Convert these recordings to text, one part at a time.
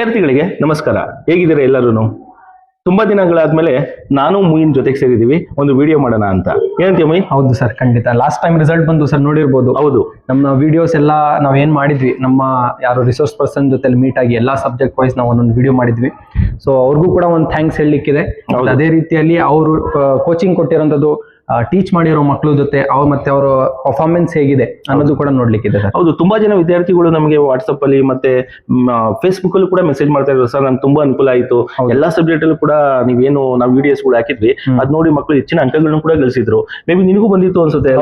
ವಿದ್ಯಾರ್ಥಿಗಳಿಗೆ ನಮಸ್ಕಾರ. ಹೇಗಿದ್ದೀರಾ ಎಲ್ಲರೂ? ತುಂಬಾ ದಿನಗಳಾದ್ಮೇಲೆ ನಾನು ಮುಯಿನ್ ಜೊತೆಗೆ ಸೇರಿದೀವಿ, ಒಂದು ವಿಡಿಯೋ ಮಾಡೋಣ ಅಂತ. ಏನಂತೀಯ ಮುಯಿ? ಹೌದು ಸರ್, ಖಂಡಿತ. ಲಾಸ್ಟ್ ಟೈಮ್ ರಿಸಲ್ಟ್ ಬಂದು ಸರ್, ನೋಡಿರ್ಬೋದು. ಹೌದು, ನಮ್ಮ ವಿಡಿಯೋಸ್ ಎಲ್ಲ ನಾವ್ ಏನ್ ಮಾಡಿದ್ವಿ, ನಮ್ಮ ಯಾರು ರಿಸೋರ್ಸ್ ಪರ್ಸನ್ ಜೊತೆ ಮೀಟ್ ಆಗಿ ಎಲ್ಲಾ ಸಬ್ಜೆಕ್ಟ್ ವೈಸ್ ನಾವು ಒಂದೊಂದು ವಿಡಿಯೋ ಮಾಡಿದ್ವಿ. ಸೊ ಅವ್ರಿಗೂ ಕೂಡ ಒಂದು ಥ್ಯಾಂಕ್ಸ್ ಹೇಳಲಿಕ್ಕಿದೆ. ಅದೇ ರೀತಿಯಲ್ಲಿ ಅವರು ಕೋಚಿಂಗ್ ಕೊಟ್ಟಿರೋಂಥದ್ದು, ಟೀಚ್ ಮಾಡಿರೋ ಮಕ್ಕಳ ಜೊತೆ ಮತ್ತೆ ಅವರ ಪರ್ಫಾರ್ಮೆನ್ಸ್ ಹೇಗಿದೆ ಅನ್ನೋದು ಕೂಡ ನೋಡ್ಲಿಕ್ಕಿದೆ ಸರ್. ಹೌದು, ತುಂಬಾ ಜನ ವಿದ್ಯಾರ್ಥಿಗಳು ನಮಗೆ ವಾಟ್ಸ್ಆಪ್ ಅಲ್ಲಿ ಮತ್ತೆ ಫೇಸ್ಬುಕ್ ಅಲ್ಲೂ ಕೂಡ ಮೆಸೇಜ್ ಮಾಡ್ತಾ ಇದ್ರು, ಸರ್ ನಮ್ಗೆ ತುಂಬಾ ಅನುಕೂಲ ಆಯ್ತು, ಎಲ್ಲಾ ಸಬ್ಜೆಕ್ಟ್ ಅಲ್ಲೂ ಕೂಡ ನೀವೇನು ನಾವು ವಿಡಿಯೋಸ್ ಕೂಡ ಹಾಕಿದ್ವಿ, ಅದ್ ನೋಡಿ ಮಕ್ಕಳು ಹೆಚ್ಚಿನ ಅಂಕಗಳನ್ನು ಕೂಡ ಗಳಿಸಿದ್ರು. ಮೇ ಬಿ ನಿನಗೂ ಬಂದಿತ್ತು ಅನ್ಸುತ್ತೆ.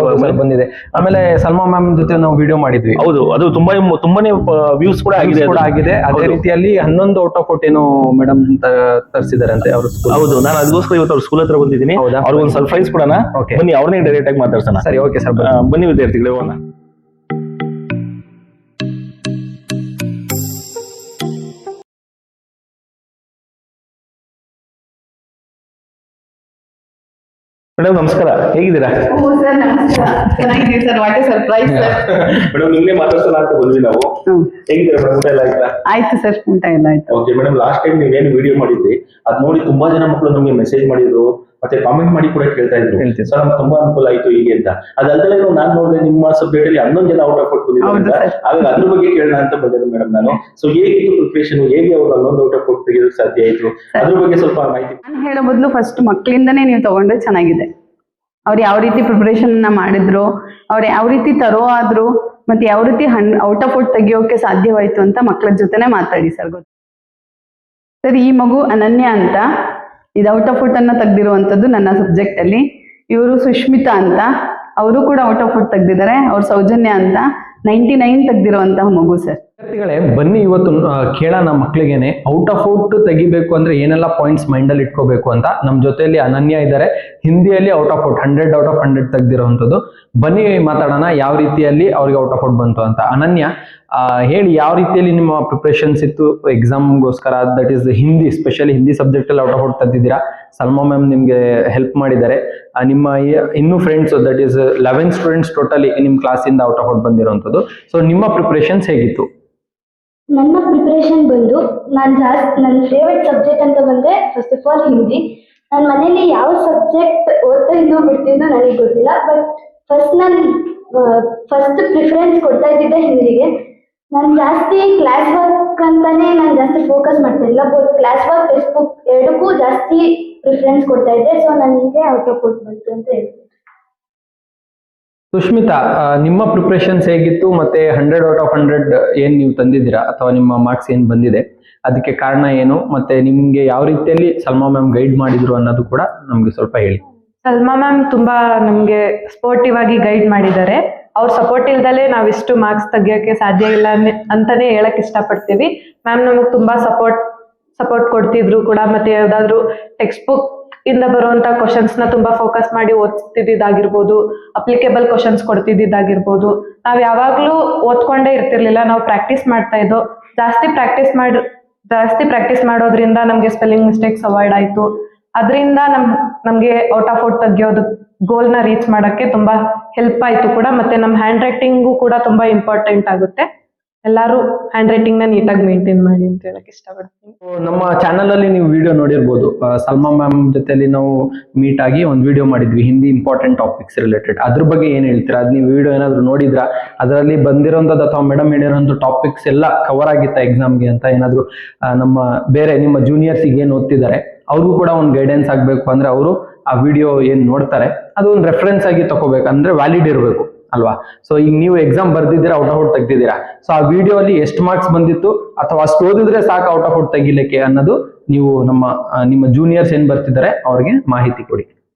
ಬಂದಿದೆ. ಆಮೇಲೆ ಸಲ್ಮಾ ಮ್ಯಾಮ್ ಜೊತೆ ನಾವು ವಿಡಿಯೋ ಮಾಡಿದ್ವಿ. ಹೌದು, ಅದು ತುಂಬಾನೇ ವ್ಯೂಸ್ ಕೂಡ ಆಗಿದೆ. ಅದೇ ರೀತಿಯಲ್ಲಿ 11 ಔಟ್ ಆಫ್ 14 ಮೇಡಮ್ ತರಿಸಿದ್ದಾರೆ ಅಂತೆ ಅವರು. ಹೌದು, ನಾನು ಅದಕ್ಕೋಸ್ಕರ ಇವತ್ತು ಅವ್ರ ಸ್ಕೂಲ್ ಹತ್ರ ಬಂದಿದ್ದೀನಿ. ಅವ್ರಿಗೆ ಒಂದು ಸರ್ಪ್ರೈಸ್ ಕೊಡೋಣ. ಬನ್ನಿ, ಅವ್ರನ್ನೇ ಡೈರೆಕ್ಟ್ ಆಗಿ ಮಾತಾಡ್ಸೋಣ. ಸರಿ, ಓಕೆ ಸರ್, ಬನ್ನಿ ವಿದ್ಯಾರ್ಥಿಗಳೇ ಹೋಗೋಣ. ಮೇಡಮ್ ನಮಸ್ಕಾರ, ಹೇಗಿದ್ದೀರಾ? ಸರ್ ನಮಸ್ಕಾರ, ಚೆನ್ನಾಗಿದ್ದೀವಿ sir. What A surprise sir. Madam ನಿಮ್ಗೆ ಮಾತಾಡ್ಸೋಣ ಅಂತ ಬಂದ್ವಿ ನಾವು. ಹೇಗಿದ್ದೀರಾ ಮೇಡಮ್? ಊಟ ಎಲ್ಲ ಆಯ್ತಾ? ಆಯ್ತು ಸರ್, ಊಟ ಎಲ್ಲ ಆಯ್ತು. ಓಕೆ ಮೇಡಮ್, ಲಾಸ್ಟ್ ಟೈಮ್ ನೀವೇನು ವಿಡಿಯೋ ಮಾಡಿದ್ರಿ ಅದ್ ನೋಡಿ ತುಂಬಾ ಜನ ಮಕ್ಕಳು ನಮ್ಗೆ ಮೆಸೇಜ್ ಮಾಡಿದ್ರು, ಮತ್ತೆ ಕಾಮೆಂಟ್ ಮಾಡಿ ಕೂಡ ಕೇಳ್ತಾ ಇದ್ರು, ಸರ್ ನಮ್ಗೆ ತುಂಬಾ ಅನುಕೂಲ ಆಯ್ತು ಹೀಗೆ ಅಂತ. ಅದಲ್ದಲೇ ನಾನ್ ನೋಡಿದೆ ನಿಮ್ಮ ಸಬ್ಜೆಕ್ಟ್ ಅಲ್ಲಿ 11 ಜನ ಔಟ್ ಆಫ್ ಬಂದಿದ್ದಾರೆ. ಆಗ ಅದ್ರ ಬಗ್ಗೆ ಕೇಳೋಣ ಅಂತ ಬಂದಿದ್ದೆ ಮೇಡಮ್ ನಾನು. ಸೊ ಹೇಗಿತ್ತು ಪ್ರಿಪರೇಷನ್, ಹೇಗೆ ಅವ್ರು 11 ಔಟ್ ಆಫ್ ತೆಗೆಯೋದಕ್ಕೆ ಸಾಧ್ಯ ಆಯ್ತು, ಅದ್ರ ಬಗ್ಗೆ ಸ್ವಲ್ಪ ಮಾಹಿತಿ. ನಾನು ಹೇಳೋ ಬದಲು ಫಸ್ಟ್ ಮಕ್ಕಳಿಂದನೇ ನೀವು ತಗೊಂಡ್ರೆ ಚೆನ್ನಾಗಿದೆ. ಅವ್ರು ಯಾವ ರೀತಿ ಪ್ರಿಪರೇಷನ್ ಮಾಡಿದ್ರು, ಅವ್ರು ಯಾವ ರೀತಿ ತರೋ ಆದ್ರು, ಮತ್ತೆ ಯಾವ ರೀತಿ ಔಟ್ ಆಫ್ ತೆಗಿಯೋಕೆ ಸಾಧ್ಯವಾಯ್ತು ಅಂತ ಮಕ್ಕಳ ಜೊತೆನೆ ಮಾತಾಡಿ ಸರ್. ಗೊತ್ತು ಸರ್, ಈ ಮಗು ಅನನ್ಯ ಅಂತ, ಇದು ಔಟ್ ಆಫ್ ಅನ್ನ ತೆಗ್ದಿರುವಂತದ್ದು ನನ್ನ ಸಬ್ಜೆಕ್ಟ್ ಅಲ್ಲಿ. ಇವರು ಸುಷ್ಮಿತಾ ಅಂತ, ಅವರು ಕೂಡ ಔಟ್ ಆಫ್ ತೆಗ್ದಿದ್ದಾರೆ. ಅವ್ರ ಸೌಜನ್ಯ ಅಂತ 99 ತೆಗ್ದಿರುವಂತಹ ಮಗು ಸರ್. ವಿದ್ಯಾರ್ಥಿಗಳೇ, ಬನ್ನಿ ಇವತ್ತು ಕೇಳೋಣ ಮಕ್ಳಿಗೇನೆ ಔಟ್ ಆಫ್ ತೆಗಿಬೇಕು ಅಂದ್ರೆ ಏನೆಲ್ಲ ಪಾಯಿಂಟ್ಸ್ ಮೈಂಡ್ ಅಲ್ಲಿ ಇಟ್ಕೋಬೇಕು ಅಂತ. ನಮ್ಮ ಜೊತೆಯಲ್ಲಿ ಅನನ್ಯ ಇದ್ದಾರೆ, ಹಿಂದಿಯಲ್ಲಿ ಔಟ್ ಆಫ್ 100 ಔಟ್ ಆಫ್ 100 ತೆಗ್ದಿರೋಂಥದ್ದು. ಬನ್ನಿ ಮಾತಾಡೋಣ ಯಾವ ರೀತಿಯಲ್ಲಿ ಅವ್ರಿಗೆ ಔಟ್ ಆಫ್ ಬಂತು ಅಂತ. ಅನನ್ಯ, ಹೇಳಿ, ಯಾವ ರೀತಿಯಲ್ಲಿ ನಿಮ್ಮ ಪ್ರಿಪರೇಷನ್ಸ್ ಇತ್ತು ಎಕ್ಸಾಮ್ಗೋಸ್ಕರ? That is Hindi, specially Hindi subject ಅಲ್ಲಿ ಔಟ್ ಆಫ್ ತೆಗ್ದಿದ್ದೀರಾ. ಸಲ್ಮಾ ಮ್ಯಾಮ್ ನಿಮ್ಗೆ ಹೆಲ್ಪ್ ಮಾಡಿದ್ದಾರೆ. ನಿಮ್ಮ ಇನ್ನೂ friends, that is 11 students totally ನಿಮ್ಮ ಕ್ಲಾಸಿಂದ ಔಟ್ ಆಫ್ ಬಂದಿರೋಂಥದ್ದು. ಸೊ ನಿಮ್ಮ ಪ್ರಿಪರೇಷನ್ಸ್ ಹೇಗಿತ್ತು? ನನ್ನ ಪ್ರಿಪರೇಷನ್ ಬಂದು ನನ್ನ ಫೇವ್ರೆಟ್ ಸಬ್ಜೆಕ್ಟ್ ಅಂತ ಬಂದ್ರೆ ಫಸ್ಟ್ ಆಫ್ ಆಲ್ ಹಿಂದಿ. ನನ್ನ ಮನೇಲಿ ಯಾವ ಸಬ್ಜೆಕ್ಟ್ ಓದ್ತಾ ಇನ್ನೂ ಬಿಡ್ತಿದ್ದೋ ನನಗೆ ಗೊತ್ತಿಲ್ಲ, ಬಟ್ ಫಸ್ಟ್ ಪ್ರಿಫರೆನ್ಸ್ ಕೊಡ್ತಾ ಇದ್ದಿದ್ದೆ ಹಿಂದಿಗೆ. ನಾನು ಜಾಸ್ತಿ ಕ್ಲಾಸ್ ವರ್ಕ್ ಅಂತಾನೆ ನಾನು ಜಾಸ್ತಿ ಫೋಕಸ್ ಮಾಡ್ತಿಲ್ಲ, but class work, text book ಎರಡಕ್ಕೂ ಜಾಸ್ತಿ ಪ್ರಿಫರೆನ್ಸ್ ಕೊಡ್ತಾ ಇದ್ದೆ. ಸೊ ನನಗೆ ಔಟ್ ಆಫ್ ಬಂತು ಅಂತ ಹೇಳ್ತೀನಿ. ಸುಷ್ಮಿತಾ, ನಿಮ್ಮ ಪ್ರಿಪರೇಷನ್ಸ್ ಹೇಗಿತ್ತು? ಮತ್ತೆ 100 ಔಟ್ ಆಫ್ 100 ಏನ್ ನೀವು ತಂದಿದ್ದೀರಾ, ಅಥವಾ ನಿಮ್ಮ ಮಾರ್ಕ್ಸ್ ಏನ್ ಬಂದಿದೆ, ಅದಕ್ಕೆ ಕಾರಣ ಏನು? ಮತ್ತೆ ನಿಮ್ಗೆ ಯಾವ ರೀತಿಯಲ್ಲಿ ಸಲ್ಮಾ ಮ್ಯಾಮ್ ಗೈಡ್ ಮಾಡಿದ್ರು ಅನ್ನೋದು ಕೂಡ ನಮ್ಗೆ ಸ್ವಲ್ಪ ಹೇಳಿ. ಸಲ್ಮಾ ಮ್ಯಾಮ್ ತುಂಬಾ ನಮ್ಗೆ ಸ್ಪೋರ್ಟಿವ್ ಆಗಿ ಗೈಡ್ ಮಾಡಿದ್ದಾರೆ. ಅವ್ರ ಸಪೋರ್ಟ್ ಇಲ್ದಲೆ ನಾವ್ ಇಷ್ಟು ಮಾರ್ಕ್ಸ್ ತೆಗಿಯೋಕೆ ಸಾಧ್ಯ ಇಲ್ಲ ಅಂತಾನೆ ಹೇಳಕ್ ಇಷ್ಟಪಡ್ತೀವಿ. ಮ್ಯಾಮ್ ನಮಗ್ ತುಂಬಾ ಸಪೋರ್ಟ್ ಕೊಡ್ತಿದ್ರು ಕೂಡ. ಮತ್ತೆ ಯಾವ್ದಾದ್ರು ಟೆಕ್ಸ್ಟ್ ಬುಕ್ ಇಂದ ಬರುವಂತ ಕ್ವಶನ್ಸ್ ನ ತುಂಬಾ ಫೋಕಸ್ ಮಾಡಿ ಓದ್ತಿದ್ದಾಗಿರ್ಬೋದು, ಅಪ್ಲಿಕೇಬಲ್ ಕ್ವಶನ್ಸ್ ಕೊಡ್ತಿದ್ದಾಗಿರ್ಬೋದು. ನಾವ್ ಯಾವಾಗ್ಲೂ ಓದ್ಕೊಂಡೇ ಇರ್ತಿರ್ಲಿಲ್ಲ, ನಾವು ಪ್ರಾಕ್ಟೀಸ್ ಮಾಡ್ತಾ ಇದ್ದೋ. ಜಾಸ್ತಿ ಪ್ರಾಕ್ಟೀಸ್ ಮಾಡೋದ್ರಿಂದ ನಮ್ಗೆ ಸ್ಪೆಲ್ಲಿಂಗ್ ಮಿಸ್ಟೇಕ್ಸ್ ಅವಾಯ್ಡ್ ಆಯ್ತು. ಅದರಿಂದ ನಮ್ಗೆ ಔಟ್ ಆಫ್ ತೆಗಿಯೋದು ಗೋಲ್ ನ ರೀಚ್ ಮಾಡಕ್ಕೆ ತುಂಬಾ ಹೆಲ್ಪ್ ಆಯ್ತು ಕೂಡ. ಮತ್ತೆ ನಮ್ ಹ್ಯಾಂಡ್ ರೈಟಿಂಗು ಕೂಡ ತುಂಬಾ ಇಂಪಾರ್ಟೆಂಟ್ ಆಗುತ್ತೆ. ಎಲ್ಲರೂ ಹ್ಯಾಂಡ್ ರೈಟಿಂಗ್ ನ ನೀಟಾಗಿ ಮೇಂಟೈನ್ ಮಾಡಿ ಅಂತ ಹೇಳಕ್ ಇಷ್ಟಪಡ್ತೀನಿ. ನಮ್ಮ ಚಾನಲ್ ಅಲ್ಲಿ ನೀವು ವಿಡಿಯೋ ನೋಡಿರ್ಬೋದು, ಸಲ್ಮಾ ಮ್ಯಾಮ್ ಜೊತೆಲಿ ನಾವು ಮೀಟ್ ಆಗಿ ಒಂದು ವಿಡಿಯೋ ಮಾಡಿದ್ವಿ, ಹಿಂದಿ ಇಂಪಾರ್ಟೆಂಟ್ ಟಾಪಿಕ್ಸ್ ರಿಲೇಟೆಡ್. ಅದ್ರ ಬಗ್ಗೆ ಏನ್ ಹೇಳ್ತೀರಾ? ಅದ್ ನೀವು ವಿಡಿಯೋ ಏನಾದ್ರು ನೋಡಿದ್ರಾ? ಅದರಲ್ಲಿ ಬಂದಿರೋಂಥದ್ದು ಅಥವಾ ಮೇಡಮ್ ಹೇಳಿರೋಂಥ ಟಾಪಿಕ್ಸ್ ಎಲ್ಲ ಕವರ್ ಆಗಿತ್ತಾ ಎಕ್ಸಾಮ್ಗೆ ಅಂತ? ಏನಾದ್ರು ನಿಮ್ಮ ಜೂನಿಯರ್ಸಿಗೆ ಏನ್ ಓದ್ತಿದ್ದಾರೆ ಅವ್ರಿಗೂ ಕೂಡ ಒಂದು ಗೈಡೆನ್ಸ್ ಆಗ್ಬೇಕು ಅಂದ್ರೆ ಅವರು ಆ ವಿಡಿಯೋ ಏನ್ ನೋಡ್ತಾರೆ ಅದು ಒಂದು ರೆಫರೆನ್ಸ್ ಆಗಿ ತಗೋಬೇಕಂದ್ರೆ ವ್ಯಾಲಿಡ್ ಇರಬೇಕು ಅಲ್ವಾ? ಸೊ ಈಗ ನೀವು ಎಕ್ಸಾಮ್ ಬರ್ದಿದ್ದೀರಾ, ಔಟ್ ಆಫ್ ತೆಗ್ದಿದ್ದೀರಾ. ಸೊ ಆ ವಿಡಿಯೋ ಅಲ್ಲಿ ಎಷ್ಟು ಮಾರ್ಕ್ಸ್ ಬಂದಿತ್ತು, ಅಥವಾ ಅಷ್ಟು ಓದಿದ್ರೆ ಸಾಕು ಔಟ್ ಆಫ್ ತೆಗಿಲಿಕ್ಕೆ ಅನ್ನೋದು ನೀವು ನಿಮ್ಮ ಜೂನಿಯರ್ಸ್ ಏನ್ ಬರ್ತಿದ್ದಾರೆ ಅವ್ರಿಗೆ ಮಾಹಿತಿ ಕೊಡಿ.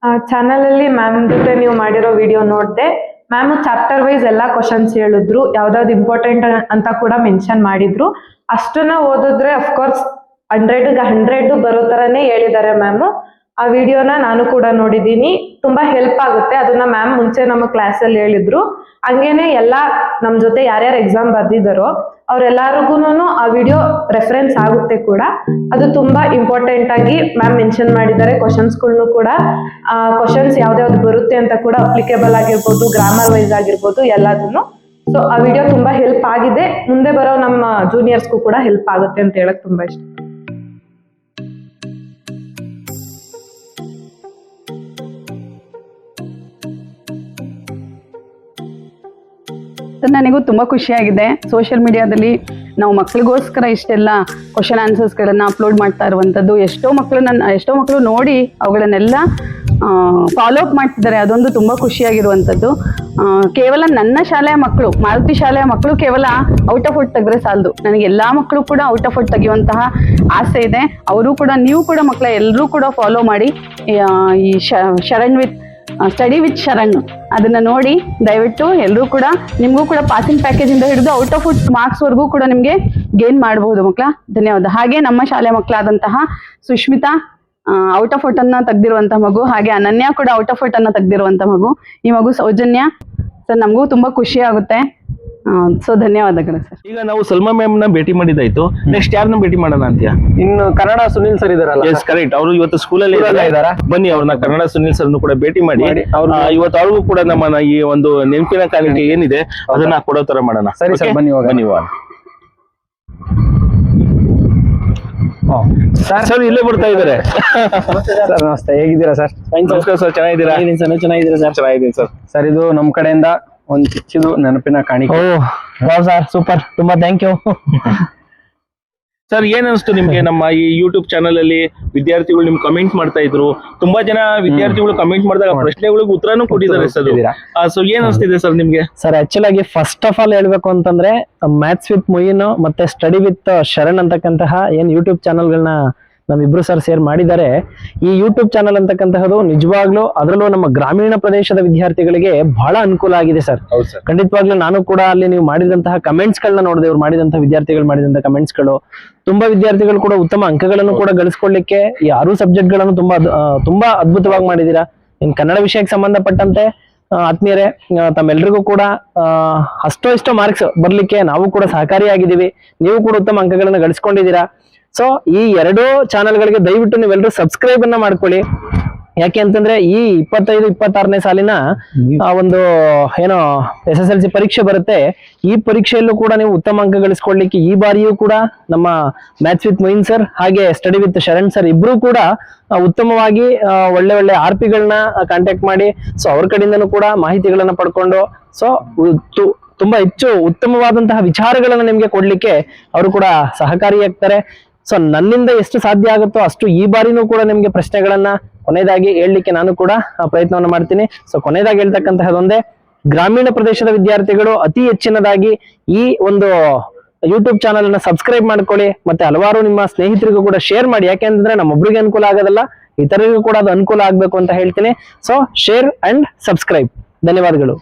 ಚಾನಲ್ ಅಲ್ಲಿ ಮ್ಯಾಮ್ ಜೊತೆ ನೀವು ಮಾಡಿರೋ ವಿಡಿಯೋ ನೋಡ್ದೆ. ಮ್ಯಾಮ್ ಚಾಪ್ಟರ್ ವೈಸ್ ಎಲ್ಲಾ ಕ್ವಶನ್ಸ್ ಹೇಳಿದ್ರು, ಯಾವ್ದಾವ್ದು ಇಂಪಾರ್ಟೆಂಟ್ ಅಂತ ಕೂಡ ಮೆನ್ಷನ್ ಮಾಡಿದ್ರು. ಅಷ್ಟನ್ನ ಓದಿದ್ರೆ ಅಫ್ಕೋರ್ಸ್ 100 ಬರೋ ತರನೇ ಹೇಳಿದ್ದಾರೆ ಮ್ಯಾಮ್. ಆ ವಿಡಿಯೋನ ನಾನು ಕೂಡ ನೋಡಿದ್ದೀನಿ, ತುಂಬಾ ಹೆಲ್ಪ್ ಆಗುತ್ತೆ. ಅದನ್ನ ಮ್ಯಾಮ್ ಮುಂಚೆ ನಮ್ಮ ಕ್ಲಾಸ್ ಅಲ್ಲಿ ಹೇಳಿದ್ರು. ಹಂಗೇನೆ ಎಲ್ಲಾ ನಮ್ ಜೊತೆ ಯಾರ್ಯಾರು ಎಕ್ಸಾಮ್ ಬರ್ದಿದ್ದಾರೋ ಅವ್ರೆಲ್ಲಾರ್ಗುನು ಆ ವಿಡಿಯೋ ರೆಫರೆನ್ಸ್ ಆಗುತ್ತೆ ಕೂಡ. ಅದು ತುಂಬಾ ಇಂಪಾರ್ಟೆಂಟ್ ಆಗಿ ಮ್ಯಾಮ್ ಮೆನ್ಷನ್ ಮಾಡಿದ್ದಾರೆ. ಕ್ವಶನ್ಸ್ಗಳ್ನು ಕೂಡ ಕ್ವಶನ್ಸ್ ಯಾವ್ದಾವ್ದು ಬರುತ್ತೆ ಅಂತ ಕೂಡ ಅಪ್ಲಿಕೇಬಲ್ ಆಗಿರ್ಬೋದು, ಗ್ರಾಮರ್ ವೈಸ್ ಆಗಿರ್ಬೋದು, ಎಲ್ಲದನ್ನು ಸೊ ಆ ವಿಡಿಯೋ ತುಂಬಾ ಹೆಲ್ಪ್ ಆಗಿದೆ, ಮುಂದೆ ಬರೋ ನಮ್ಮ ಜೂನಿಯರ್ಸ್ಗೂ ಕೂಡ ಹೆಲ್ಪ್ ಆಗುತ್ತೆ ಅಂತ ಹೇಳಕ್ ತುಂಬಾ ಇಷ್ಟ. ನನಗೂ ತುಂಬ ಖುಷಿಯಾಗಿದೆ. ಸೋಷಿಯಲ್ ಮೀಡಿಯಾದಲ್ಲಿ ನಾವು ಮಕ್ಳಿಗೋಸ್ಕರ ಇಷ್ಟೆಲ್ಲ ಕ್ವಶನ್ ಆನ್ಸರ್ಸ್ಗಳನ್ನು ಅಪ್ಲೋಡ್ ಮಾಡ್ತಾ ಇರುವಂಥದ್ದು. ಎಷ್ಟೋ ಮಕ್ಕಳು ನೋಡಿ ಅವುಗಳನ್ನೆಲ್ಲ ಫಾಲೋ ಅಪ್ ಮಾಡ್ತಿದ್ದಾರೆ. ಅದೊಂದು ತುಂಬ ಖುಷಿಯಾಗಿರುವಂಥದ್ದು. ಕೇವಲ ನನ್ನ ಶಾಲೆಯ ಮಕ್ಕಳು, ಮಾರುತಿ ಶಾಲೆಯ ಮಕ್ಕಳು ಕೇವಲ ಔಟ್ ಆಫ್ ಔಟ್ ತೆಗೆದ್ರೆ ಸಾಲದು. ನನಗೆ ಎಲ್ಲ ಮಕ್ಕಳು ಕೂಡ ಔಟ್ ಆಫ್ ಔಟ್ ತೆಗೆಯುವಂತಹ ಆಸೆ ಇದೆ. ಅವರು ಕೂಡ, ನೀವು ಕೂಡ ಮಕ್ಕಳ ಎಲ್ಲರೂ ಕೂಡ ಫಾಲೋ ಮಾಡಿ ಈ Sharan with study with Sharan ಅದನ್ನ ನೋಡಿ ದಯವಿಟ್ಟು ಎಲ್ಲರೂ ಕೂಡ. ನಿಮಗೂ ಕೂಡ ಪಾಸಿಂಗ್ ಪ್ಯಾಕೇಜ್ ಇಂದ ಹಿಡಿದು ಔಟ್ ಆಫ್ ಔಟ್ ಮಾರ್ಕ್ಸ್ ವರೆಗೂ ಕೂಡ ನಿಮಗೆ ಗೇನ್ ಮಾಡಬಹುದು ಮಕ್ಕಳ. ಧನ್ಯವಾದ. ಹಾಗೆ ನಮ್ಮ ಶಾಲೆಯ ಮಕ್ಕಳಾದಂತಹ ಸುಷ್ಮಿತಾ ಔಟ್ ಆಫ್ ಔಟ್ ಅನ್ನ ತೆಗ್ದಿರುವಂತಹ ಮಗು, ಹಾಗೆ ಅನನ್ಯ ಕೂಡ ಔಟ್ ಆಫ್ ಔಟ್ ಅನ್ನ ತೆಗ್ದಿರುವಂತಹ ಮಗು. ಈ ಮಗು ಸೌಜನ್ಯ ಸರ್, ನಮಗೂ ತುಂಬಾ ಖುಷಿ ಆಗುತ್ತೆ. ಸೊ ಧನ್ಯವಾದಗಳು ಸರ್. ಈಗ ನಾವು ಸಲ್ಮಾ ಮ್ಯಾಮ್ ನ ಭೇಟಿ ಮಾಡಿದಾಯ್ತು, ನೆಕ್ಸ್ಟ್ ಯಾರನ್ನ ಭೇಟಿ ಮಾಡೋಣ ಅಂತೀಯ? ಇನ್ನು ಕನ್ನಡ ಸುನಿಲ್ ಸರ್ ಇದಾರಲ್ಲ? ಎಸ್ ಕರೆಕ್ಟ್, ಅವರು ಇವತ್ತು ಸ್ಕೂಲಲ್ಲಿ ಇದಾರಾ? ಬನ್ನಿ ಅವ್ರನ್ನ ಕನ್ನಡ ಸುನಿಲ್ ಸರ್ನು ಕೂಡ ಭೇಟಿ ಮಾಡಿ ಇವತ್ತು ಅವ್ರಿಗೂ ಕೂಡ ನಮ್ಮ ಈ ಒಂದು ನೆನಪಿನ ಕಾಣಿಕೆ ಏನಿದೆ ಅದನ್ನ ಕೊಡೋ ತರ ಮಾಡೋಣ. ಸರಿ ಸರ್, ಬನ್ನಿ ಬನ್ನಿ. ಸರ್ ಇಲ್ಲೇ ಬರ್ತಾ ಇದಾರೆ. ಸರ್ ನಮಸ್ತೆ, ಹೇಗಿದ್ದೀರಾ ಸರ್? ನಮಸ್ಕಾರ ಸರ್, ಚೆನ್ನಾಗಿದ್ದೀರಾ? ಚೆನ್ನಾಗಿದ್ದೀರಾ ಸರ್? ಚೆನ್ನಾಗಿದ್ದೀನಿ ಸರ್. ಸರ್ ಇದು ನಮ್ ಕಡೆಯಿಂದ ಒಂದು ಚಿಕ್ಕದು ನೆನಪಿನ ಕಾಣಿಕೆ. ಸರ್ ಸೂಪರ್, ತುಂಬಾ ಥ್ಯಾಂಕ್ ಯು. ಸರ್ ಏನ್ ಅನಿಸ್ತು ನಿಮ್ಗೆ? ನಮ್ಮ ಈ ಯೂಟ್ಯೂಬ್ ಚಾನಲ್ ಅಲ್ಲಿ ವಿದ್ಯಾರ್ಥಿಗಳು ನಿಮ್ಗೆ ಕಮೆಂಟ್ ಮಾಡ್ತಾ ಇದ್ರು, ತುಂಬಾ ಜನ ವಿದ್ಯಾರ್ಥಿಗಳು ಕಮೆಂಟ್ ಮಾಡಿದಾಗ ಪ್ರಶ್ನೆಗಳಿಗೆ ಉತ್ತರನೂ ಕೊಟ್ಟಿದ್ದಾರೆ ಸರ್. ಸೊ ಏನ್ ಅನಿಸ್ತಿದೆ ಸರ್ ನಿಮ್ಗೆ? ಸರ್ ಆಕ್ಚುಲ್ ಆಗಿ ಫಸ್ಟ್ ಆಫ್ ಆಲ್ ಹೇಳ್ಬೇಕು ಅಂತಂದ್ರೆ ಮ್ಯಾಥ್ಸ್ ವಿತ್ ಮೊಯಿನ್ ಮತ್ತೆ ಸ್ಟಡಿ ವಿತ್ ಶರಣ್ ಅಂತಕ್ಕಂತಹ ಏನ್ ಯೂಟ್ಯೂಬ್ ಚಾನಲ್ಗಳನ್ನ ನಮ್ಮಿಬ್ರು ಸರ್ ಸೇರ್ ಮಾಡಿದ್ದಾರೆ. ಈ ಯೂಟ್ಯೂಬ್ ಚಾನಲ್ ಅಂತಕ್ಕಂತಹದ್ದು ನಿಜವಾಗ್ಲೂ ಅದರಲ್ಲೂ ನಮ್ಮ ಗ್ರಾಮೀಣ ಪ್ರದೇಶದ ವಿದ್ಯಾರ್ಥಿಗಳಿಗೆ ಬಹಳ ಅನುಕೂಲ ಆಗಿದೆ ಸರ್. ಖಂಡಿತವಾಗ್ಲೂ ನಾನು ಕೂಡ ಅಲ್ಲಿ ನೀವು ಮಾಡಿದಂತಹ ಕಮೆಂಟ್ಸ್ ಗಳನ್ನ ನೋಡಿದೆ, ಇವ್ರು ಮಾಡಿದಂತಹ ವಿದ್ಯಾರ್ಥಿಗಳು ಮಾಡಿದಂತಹ ಕಮೆಂಟ್ಸ್ ಗಳು. ತುಂಬಾ ವಿದ್ಯಾರ್ಥಿಗಳು ಕೂಡ ಉತ್ತಮ ಅಂಕಗಳನ್ನು ಕೂಡ ಗಳಿಸ್ಕೊಳ್ಳಿಕ್ಕೆ ಈ 6 ಸಬ್ಜೆಕ್ಟ್ ಗಳನ್ನು ತುಂಬಾ ಅದ್ಭುತವಾಗಿ ಮಾಡಿದೀರಾ. ಇನ್ ಕನ್ನಡ ವಿಷಯಕ್ಕೆ ಸಂಬಂಧಪಟ್ಟಂತೆ ಆತ್ಮೀಯರೇ, ತಮ್ಮೆಲ್ರಿಗೂ ಕೂಡ ಅಷ್ಟೋ ಮಾರ್ಕ್ಸ್ ಬರ್ಲಿಕ್ಕೆ ನಾವು ಕೂಡ ಸಹಕಾರಿಯಾಗಿದ್ದೀವಿ. ನೀವು ಕೂಡ ಉತ್ತಮ ಅಂಕಗಳನ್ನ ಗಳಿಸ್ಕೊಂಡಿದ್ದೀರಾ. ಸೊ ಈ 2 ಚಾನೆಲ್ಗಳಿಗೆ ದಯವಿಟ್ಟು ನೀವೆಲ್ಲರೂ ಸಬ್ಸ್ಕ್ರೈಬ್ ಅನ್ನ ಮಾಡ್ಕೊಳ್ಳಿ. ಯಾಕೆ ಅಂತಂದ್ರೆ ಈ 25-26ನೇ ಸಾಲಿನ ಒಂದು ಏನೋ SSLC ಪರೀಕ್ಷೆ ಬರುತ್ತೆ. ಈ ಪರೀಕ್ಷೆಯಲ್ಲೂ ಕೂಡ ನೀವು ಉತ್ತಮ ಅಂಕ ಗಳಿಸ್ಕೊಳ್ಳಿಕ್ಕೆ ಈ ಬಾರಿಯೂ ಕೂಡ ನಮ್ಮ ಮ್ಯಾಥ್ಸ್ ವಿತ್ ಮೊಯಿನ್ ಸರ್ ಹಾಗೆ ಸ್ಟಡಿ ವಿತ್ ಶರಣ್ ಸರ್ ಇಬ್ರು ಕೂಡ ಉತ್ತಮವಾಗಿ ಒಳ್ಳೆ RPಗಳನ್ನ ಕಾಂಟ್ಯಾಕ್ಟ್ ಮಾಡಿ ಸೊ ಅವ್ರ ಕಡೆಯಿಂದನೂ ಕೂಡ ಮಾಹಿತಿಗಳನ್ನ ಪಡ್ಕೊಂಡು ಸೊ ತುಂಬಾ ಹೆಚ್ಚು ಉತ್ತಮವಾದಂತಹ ವಿಚಾರಗಳನ್ನ ನಿಮ್ಗೆ ಕೊಡ್ಲಿಕ್ಕೆ ಅವರು ಕೂಡ ಸಹಕಾರಿಯಾಗ್ತಾರೆ. ಸೊ ನನ್ನಿಂದ ಎಷ್ಟು ಸಾಧ್ಯ ಆಗುತ್ತೋ ಅಷ್ಟು ಈ ಬಾರಿನೂ ಕೂಡ ನಿಮ್ಗೆ ಪ್ರಶ್ನೆಗಳನ್ನ ಕೊನೆಯದಾಗಿ ಹೇಳಲಿಕ್ಕೆ ನಾನು ಕೂಡ ಪ್ರಯತ್ನವನ್ನ ಮಾಡ್ತೀನಿ. ಸೊ ಕೊನೆಯದಾಗಿ ಹೇಳ್ತಕ್ಕಂತಹದೊಂದೇ, ಗ್ರಾಮೀಣ ಪ್ರದೇಶದ ವಿದ್ಯಾರ್ಥಿಗಳು ಅತಿ ಹೆಚ್ಚಿನದಾಗಿ ಈ ಒಂದು ಯೂಟ್ಯೂಬ್ ಚಾನಲ್ ಅನ್ನ ಸಬ್ಸ್ಕ್ರೈಬ್ ಮಾಡ್ಕೊಳ್ಳಿ, ಮತ್ತೆ ಹಲವಾರು ನಿಮ್ಮ ಸ್ನೇಹಿತರಿಗೂ ಕೂಡ ಶೇರ್ ಮಾಡಿ. ಯಾಕೆಂತಂದ್ರೆ ನಮ್ಮೊಬ್ಬರಿಗೆ ಅನುಕೂಲ ಆಗೋದಲ್ಲ, ಇತರರಿಗೂ ಕೂಡ ಅದು ಅನುಕೂಲ ಆಗ್ಬೇಕು ಅಂತ ಹೇಳ್ತೀನಿ. So share and subscribe. ಧನ್ಯವಾದಗಳು.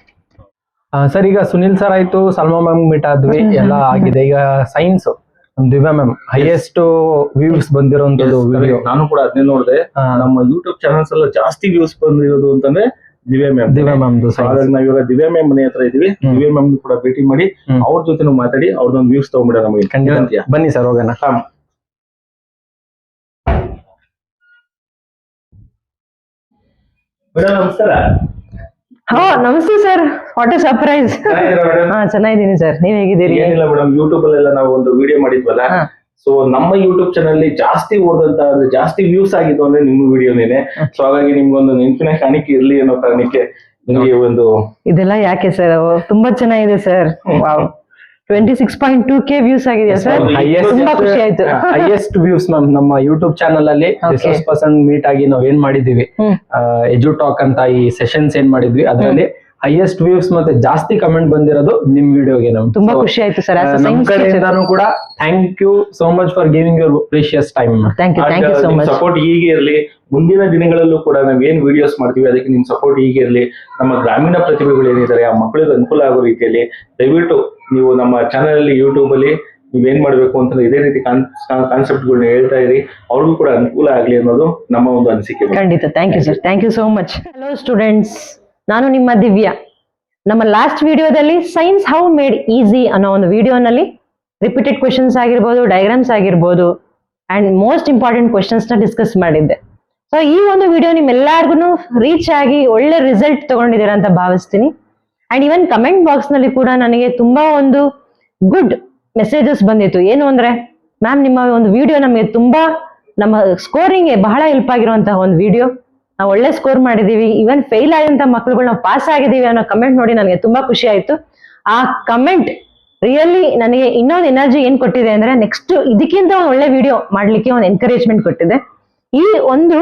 ಸರ್ ಈಗ ಸುನಿಲ್ ಸರ್ ಆಯ್ತು, ಸಲ್ಮಾ ಮ್ಯಾಮ್ ಮೀಟ್ ಆದ್ವಿ, ಎಲ್ಲ ಆಗಿದೆ. ಈಗ science Divya ma'am highest views ಬಂದಿರೋಂಥದ್ದು ವಿಡಿಯೋ, ನಾನು ಕೂಡ ಅದನ್ನೇ ನೋಡಿದೆ. ನಮ್ಮ ಯೂಟ್ಯೂಬ್ ಚಾನಲ್ಸ್ ಎಲ್ಲ ಜಾಸ್ತಿ ವ್ಯೂಸ್ ಬಂದಿರೋದು ಅಂತಂದ್ರೆ ದಿವ್ಯಾ ಮ್ಯಾಮ್. ನಾವಿವಾಗ ದಿವ್ಯಾ ಮ್ಯಾಮ್ ಮನೆ ಹತ್ರ ಇದೀವಿ. ದಿವ್ಯಾ ಮ್ಯಾಮ್ ಕೂಡ ಭೇಟಿ ಮಾಡಿ ಅವ್ರ ಜೊತೆ ಮಾತಾಡಿ ಅವ್ರದೊಂದು ವ್ಯೂಸ್ ತಗೊಂಡ್ಬಿಡ ನಮಗೆ. ಖಂಡಿತ ಬನ್ನಿ ಸರ್, ಹೋಗೋಣ. ಮೇಡಮ್ ನಮಸ್ಕಾರ. ನಮಸ್ತೆ ಸರ್, ವಾಟ್ ಎ ಸರ್ಪ್ರೈಸ್. ಚೆನ್ನಾಗಿದ್ದೀನಿ ಸರ್, ನೀವ್ ಹೇಗಿದ್ದೀರಿ? ಏನಿಲ್ಲ ಮೇಡಮ್, ಯೂಟ್ಯೂಬ್ ಅಲ್ಲೆಲ್ಲ ನಾವು ಒಂದು ವಿಡಿಯೋ ಮಾಡಿದ್ವಲ್ಲ, ಸೊ ನಮ್ಮ ಯೂಟ್ಯೂಬ್ ಚಾನಲ್ ಜಾಸ್ತಿ ಓದಂತ ಅಂದ್ರೆ ಜಾಸ್ತಿ ವ್ಯೂಸ್ ಆಗಿದ್ದು ಅಂದ್ರೆ ನಿಮ್ಮ ವಿಡಿಯೋನೇನೆ. ಸೊ ಹಾಗಾಗಿ ನಿಮ್ಗೊಂದು ನೆನಪಿನ ಕಾಣಿಕೆ ಇರ್ಲಿ ಅನ್ನೋ ಕಾರಣಕ್ಕೆ ನಿಮ್ಗೆ ಒಂದು ಇದೆಲ್ಲ ಯಾಕೆ ಸರ್, ತುಂಬಾ ಚೆನ್ನಾಗಿದೆ ಸರ್. 26.2K ವ್ಯೂಸ್ ಆಗಿದೆ ಸರ್, ತುಂಬಾ ಖುಷಿ ಆಯ್ತು. ಹೈಯೆಸ್ಟ್ ವ್ಯೂಸ್ ಮ್ಯಾಮ್ ನಮ್ಮ ಯೂಟ್ಯೂಬ್ ಚಾನಲ್ ಅಲ್ಲಿ ರಿಸೋರ್ಸ್ ಪರ್ಸನ್ ಮೀಟ್ ಆಗಿ ನಾವ್ ಏನ್ ಮಾಡಿದೀವಿ, ಎಜುಟಾಕ್ ಅಂತ ಈ ಸೆಷನ್ಸ್ ಏನ್ ಮಾಡಿದ್ವಿ ಅದರಲ್ಲಿ ಹೈಯೆಸ್ಟ್ ವ್ಯೂಸ್ ಮತ್ತೆ ಜಾಸ್ತಿ ಕಮೆಂಟ್ ಬಂದಿರೋದು ನಿಮ್ ವಿಡಿಯೋಗೆ. ನಮ್ಗೆ ತುಂಬಾ ಖುಷಿ ಆಯ್ತು ಸರ್. ನಮ್ ಕಡೆಯಿಂದಾನು ಕೂಡ thank you so much for giving your precious time. Thank you so much. Support ಹೀಗೆ ಇರಲಿ, ಮುಂದಿನ ದಿನಗಳಲ್ಲೂ ಕೂಡ ನಾವ್ ಏನ್ ವಿಡಿಯೋಸ್ ಮಾಡ್ತೀವಿ ಅದಕ್ಕೆ ನಿಮ್ ಸಪೋರ್ಟ್ ಹೀಗೆ ಇರಲಿ. ನಮ್ಮ ಗ್ರಾಮೀಣ ಪ್ರತಿಭೆಗಳು ಏನಿದ್ದಾರೆ ಆ ಮಕ್ಕಳಿಗೆ ಅನುಕೂಲ ಆಗೋ ರೀತಿಯಲ್ಲಿ ದಯವಿಟ್ಟು ನೀವು ನಮ್ಮ ಚಾನಲ್ ಅಲ್ಲಿ ಯೂಟ್ಯೂಬ್ ಅಲ್ಲಿ ನೀವೇನ್ ಮಾಡ್ಬೇಕು ಅಂತಂದ್ರೆ ಇದೇ ರೀತಿ ಕಾನ್ಸೆಪ್ಟ್ ಗಳನ್ನ ಹೇಳ್ತಾ ಇರಿ, ಅವ್ರಿಗೂ ಕೂಡ ಅನುಕೂಲ ಆಗ್ಲಿ ಅನ್ನೋದು ನಮ್ಮ ಒಂದು ಅನಿಸಿಕೆ. ಖಂಡಿತ. Thank you sir, thank you so much. Hello students, ನಾನು ನಿಮ್ಮ ದಿವ್ಯಾ. ನಮ್ಮ ಲಾಸ್ಟ್ ವಿಡಿಯೋದಲ್ಲಿ ಸೈನ್ಸ್ ಹೌ ಮೇಡ್ ಈಸಿ ಅನ್ನೋ ಒಂದು ವಿಡಿಯೋನಲ್ಲಿ ರಿಪೀಟೆಡ್ ಕ್ವೆಶನ್ಸ್ ಆಗಿರ್ಬೋದು, ಡಯಾಗ್ರಾಮ್ಸ್ ಆಗಿರ್ಬೋದು ಅಂಡ್ ಮೋಸ್ಟ್ ಇಂಪಾರ್ಟೆಂಟ್ ಕ್ವೆಶನ್ಸ್ ನ ಡಿಸ್ಕಸ್ ಮಾಡಿದ್ದೆ. ಸೊ ಈ ಒಂದು ವಿಡಿಯೋ ನಿಮ್ಮೆಲ್ಲರಿಗೂ ರೀಚ್ ಆಗಿ ಒಳ್ಳೆ ರಿಸಲ್ಟ್ ತಗೊಂಡಿದ್ದೀರಾ ಅಂತ ಭಾವಿಸ್ತೀನಿ. ಅಂಡ್ ಈವನ್ ಕಮೆಂಟ್ ಬಾಕ್ಸ್ ನಲ್ಲಿ ಕೂಡ ನನಗೆ ತುಂಬಾ ಒಂದು ಗುಡ್ ಮೆಸೇಜಸ್ ಬಂದಿತ್ತು. ಏನು ಅಂದ್ರೆ, ಮ್ಯಾಮ್ ನಿಮ್ಮ ಒಂದು ವಿಡಿಯೋ ನಮಗೆ ತುಂಬಾ ನಮ್ಮ ಸ್ಕೋರಿಂಗ್ಗೆ ಬಹಳ ಹೆಲ್ಪ್ ಆಗಿರುವಂತಹ ಒಂದು ವಿಡಿಯೋ, ನಾವು ಒಳ್ಳೆ ಸ್ಕೋರ್ ಮಾಡಿದೀವಿ, ಈವನ್ ಫೇಲ್ ಆದಂತ ಮಕ್ಳುಗಳು ನಾವು ಪಾಸ್ ಆಗಿದೀವಿ ಅನ್ನೋ ಕಮೆಂಟ್ ನೋಡಿ ನನಗೆ ತುಂಬಾ ಖುಷಿ ಆಯ್ತು. ಆ ಕಮೆಂಟ್ ರಿಯಲಿ ನನಗೆ ಇನ್ನೊಂದು ಎನರ್ಜಿ ಏನ್ ಕೊಟ್ಟಿದೆ ಅಂದ್ರೆ, ನೆಕ್ಸ್ಟ್ ಇದಕ್ಕಿಂತ ಒಂದು ಒಳ್ಳೆ ವಿಡಿಯೋ ಮಾಡ್ಲಿಕ್ಕೆ ಒಂದು ಎನ್ಕರೇಜ್ಮೆಂಟ್ ಕೊಟ್ಟಿದೆ. ಈ ಒಂದು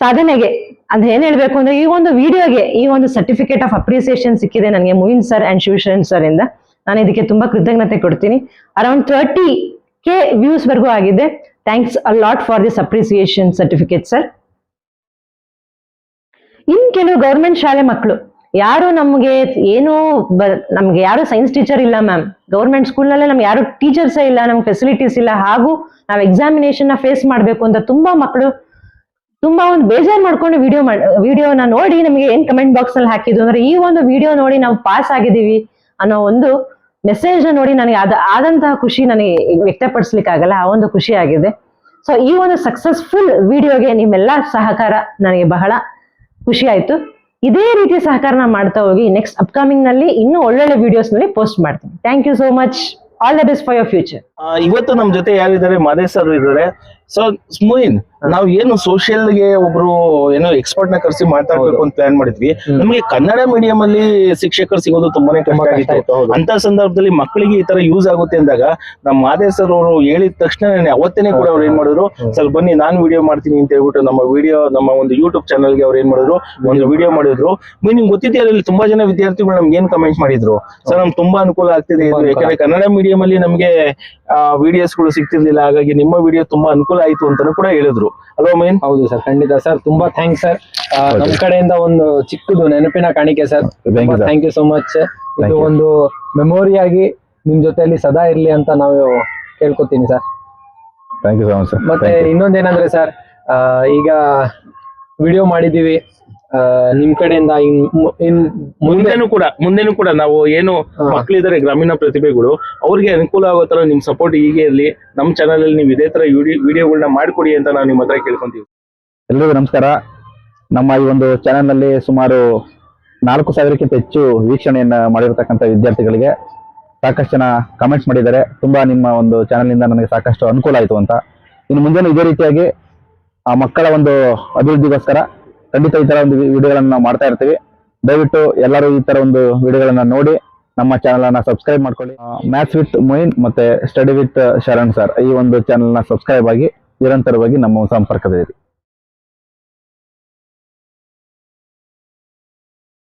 ಸಾಧನೆಗೆ ಅಂದ್ರೆ ಏನ್ ಹೇಳ್ಬೇಕು ಅಂದ್ರೆ, ಈ ಒಂದು ವಿಡಿಯೋಗೆ ಈ ಒಂದು ಸರ್ಟಿಫಿಕೇಟ್ ಆಫ್ ಅಪ್ರಿಸಿಯೇಷನ್ ಸಿಕ್ಕಿದೆ ನನಗೆ Moin sir and Shivasharan sir ಇಂದ. ನಾನು ಇದಕ್ಕೆ ತುಂಬಾ ಕೃತಜ್ಞತೆ ಕೊಡ್ತೀನಿ. ಅರೌಂಡ್ 30K ವ್ಯೂಸ್ ವರ್ಗೂ ಆಗಿದೆ. Thanks a lot for this appreciation certificate sir. ಇನ್ ಕೆಲವು ಗೌರ್ಮೆಂಟ್ ಶಾಲೆ ಮಕ್ಕಳು ಯಾರು ನಮ್ಗೆ ನಮ್ಗೆ ಯಾರು ಸೈನ್ಸ್ ಟೀಚರ್ ಇಲ್ಲ ಮ್ಯಾಮ್, ಗೌರ್ಮೆಂಟ್ ಸ್ಕೂಲ್ ನಲ್ಲೇ ನಮ್ಗೆ ಯಾರು ಟೀಚರ್ಸೇ ಇಲ್ಲ, ನಮ್ಗೆ ಫೆಸಿಲಿಟೀಸ್ ಇಲ್ಲ, ಹಾಗೂ ನಾವು ಎಕ್ಸಾಮಿನೇಷನ್ ನ ಫೇಸ್ ಮಾಡ್ಬೇಕು ಅಂತ ತುಂಬಾ ಮಕ್ಕಳು ತುಂಬಾ ಒಂದು ಬೇಜಾರ್ ಮಾಡ್ಕೊಂಡು ವಿಡಿಯೋನ ನೋಡಿ ನಮಗೆ ಏನ್ ಕಮೆಂಟ್ ಬಾಕ್ಸ್ ಅಲ್ಲಿ ಹಾಕಿದ್ರು ಅಂದ್ರೆ, ಈ ಒಂದು ವಿಡಿಯೋ ನೋಡಿ ನಾವು ಪಾಸ್ ಆಗಿದೀವಿ ಅನ್ನೋ ಒಂದು ಮೆಸೇಜ್ ನ ನೋಡಿ ನನಗೆ ಆದಂತಹ ಖುಷಿ ನನಗೆ ವ್ಯಕ್ತಪಡಿಸ್ಲಿಕ್ಕೆ ಆಗಲ್ಲ, ಆ ಒಂದು ಖುಷಿ ಆಗಿದೆ. ಸೊ ಈ ಒಂದು ಸಕ್ಸಸ್ಫುಲ್ ವಿಡಿಯೋಗೆ ನಿಮ್ಮೆಲ್ಲ ಸಹಕಾರ ನನಗೆ ಬಹಳ ಖುಷಿ ಆಯ್ತು. ಇದೇ ರೀತಿ ಸಹಕಾರನ ಮಾಡ್ತಾ ಹೋಗಿ ನೆಕ್ಸ್ಟ್ ಅಪ್ಕಮಿಂಗ್ ನಲ್ಲಿ ಇನ್ನೂ ಒಳ್ಳೊಳ್ಳೆ ವಿಡಿಯೋಸ್ ನಲ್ಲಿ ಪೋಸ್ಟ್ ಮಾಡ್ತೀನಿ. Thank you so much. All the best for your future. ಇವತ್ತು ನಮ್ ಜೊತೆ ಯಾರಿದ್ದಾರೆ, ಮಾದೇಶ್ ಸರ್ ಇದ್ದಾರೆ. ಸೊ ಮೊಯಿನ್, ನಾವು ಏನು ಸೋಷಿಯಲ್ ಗೆ ಒಬ್ರು ಏನೋ ಎಕ್ಸ್ಪರ್ಟ್ ನ ಕರೆಸಿ ಮಾತಾಡ್ಬೇಕು ಅಂತ ಪ್ಲಾನ್ ಮಾಡಿದ್ವಿ. ನಮಗೆ ಕನ್ನಡ ಮೀಡಿಯಂ ಅಲ್ಲಿ ಶಿಕ್ಷಕರು ಸಿಗೋದು ತುಂಬಾನೇ ಕಷ್ಟ ಆಗಿತ್ತು. ಅಂತ ಸಂದರ್ಭದಲ್ಲಿ ಮಕ್ಕಳಿಗೆ ಈ ತರ ಯೂಸ್ ಆಗುತ್ತೆ ಅಂದಾಗ ನಮ್ಮ ಮಾದೇಶ್ ಸರ್ ಅವರು ಹೇಳಿದ ತಕ್ಷಣ ಅವತ್ತೇನೆ ಕೂಡ ಅವ್ರು ಏನ್ ಮಾಡಿದ್ರು, ಸರ್ ಬನ್ನಿ ನಾನು ವಿಡಿಯೋ ಮಾಡ್ತೀನಿ ಅಂತ ಹೇಳ್ಬಿಟ್ಟು ನಮ್ಮ ಒಂದು ಯೂಟ್ಯೂಬ್ ಚಾನಲ್ ಗೆ ಅವ್ರು ಏನ್ ಮಾಡಿದ್ರು, ಒಂದು ವಿಡಿಯೋ ಮಾಡಿದ್ರು. ನಿಮ್ಗೆ ಗೊತ್ತಿದೆ, ಅಲ್ಲಿ ತುಂಬಾ ಜನ ವಿದ್ಯಾರ್ಥಿಗಳು ನಮ್ಗೆ ಏನ್ ಕಮೆಂಟ್ ಮಾಡಿದ್ರು, ಸರ್ ನಮ್ಗೆ ತುಂಬಾ ಅನುಕೂಲ ಆಗ್ತಿದೆ ಇದು, ಯಾಕಂದ್ರೆ ಕನ್ನಡ ಮೀಡಿಯಂ ಅಲ್ಲಿ ನಮ್ಗೆ ವಿಡಿಯೋಸ್ ಗಳು ಸಿಗ್ತಿರ್ಲಿಲ್ಲ, ಹಾಗಾಗಿ ನಿಮ್ಮ ವಿಡಿಯೋ ತುಂಬಾ ಅನುಕೂಲ ಆಯ್ತು ಅಂತಾನು ಕೂಡ ಹೇಳಿದ್ರು ಅಲ್ವಾ ಮೊಯಿನ್? ಹೌದು ಸರ್, ಖಂಡಿತ ಸರ್. ತುಂಬಾ ಥ್ಯಾಂಕ್ಸ್ ಸರ್. ನಮ್ ಕಡೆಯಿಂದ ಒಂದು ಚಿಕ್ಕದು ನೆನಪಿನ ಕಾಣಿಕೆ sir. Thank you so much. ಇದು ಒಂದು ಮೆಮೊರಿಯಾಗಿ ನಿಮ್ ಜೊತೆಯಲ್ಲಿ ಸದಾ ಇರ್ಲಿ ಅಂತ ನಾವು ಕೇಳ್ಕೊತೀನಿ sir. Thank you so much sir. ಮತ್ತೆ ಇನ್ನೊಂದೇನಂದ್ರೆ ಸರ್, ಈಗ ವಿಡಿಯೋ ಮಾಡಿದೀವಿ, ನಿಮ್ ಕಡೆಯಿಂದ ಮುಂದೆನೂ ಕೂಡ ನಾವು ಏನು ಮಕ್ಕಳಿದ್ದಾರೆ ಗ್ರಾಮೀಣ ಪ್ರತಿಭೆಗಳು, ಅವ್ರಿಗೆ ಅನುಕೂಲ ಆಗೋ ತರ ನಿಮ್ ಸಪೋರ್ಟ್ ಹೀಗೆ ಇರ್ಲಿ. ನಮ್ ಚಾನಲ್ ಅಲ್ಲಿ ನೀವು ಇದೇ ತರ ವಿಡಿಯೋಗಳನ್ನ ಮಾಡ್ಕೊಡಿ ಅಂತ ನಾವು ನಿಮ್ಮ ಹತ್ರ ಕೇಳ್ಕೊಂತೀವಿ. ಎಲ್ರಿಗೂ ನಮಸ್ಕಾರ. ನಮ್ಮ ಈ ಒಂದು ಚಾನೆಲ್ ನಲ್ಲಿ ಸುಮಾರು 4,000ಕ್ಕಿಂತ ಹೆಚ್ಚು ವೀಕ್ಷಣೆಯನ್ನ ಮಾಡಿರ್ತಕ್ಕಂಥ ವಿದ್ಯಾರ್ಥಿಗಳಿಗೆ ಸಾಕಷ್ಟು ಜನ ಕಮೆಂಟ್ಸ್ ಮಾಡಿದ್ದಾರೆ. ತುಂಬಾ ನಿಮ್ಮ ಒಂದು ಚಾನೆಲ್ ಇಂದ ನನಗೆ ಸಾಕಷ್ಟು ಅನುಕೂಲ ಆಯಿತು ಅಂತ. ಇನ್ನು ಮುಂದೆ ಇದೇ ರೀತಿಯಾಗಿ ಆ ಮಕ್ಕಳ ಒಂದು ಅಭಿವೃದ್ಧಿಗೋಸ್ಕರ ಖಂಡಿತ ಈ ತರ ಒಂದು ವಿಡಿಯೋಗಳನ್ನ ನಾವು ಮಾಡ್ತಾ ಇರ್ತೀವಿ. ದಯವಿಟ್ಟು ಎಲ್ಲರೂ ಈ ತರ ಒಂದು ವಿಡಿಯೋಗಳನ್ನ ನೋಡಿ ನಮ್ಮ ಚಾನಲ್ ಅನ್ನ ಸಬ್ಸ್ಕ್ರೈಬ್ ಮಾಡ್ಕೊಳ್ಳಿ. ಮ್ಯಾಥ್ಸ್ ವಿತ್ ಮೊಯಿನ್ ಮತ್ತೆ ಸ್ಟಡಿ ವಿತ್ ಶರಣ್ ಸರ್ ಈ ಒಂದು ಚಾನಲ್ ನ ಸಬ್ಸ್ಕ್ರೈಬ್ ಆಗಿ ನಿರಂತರವಾಗಿ ನಮ್ಮ ಸಂಪರ್ಕದಲ್ಲಿರಿ.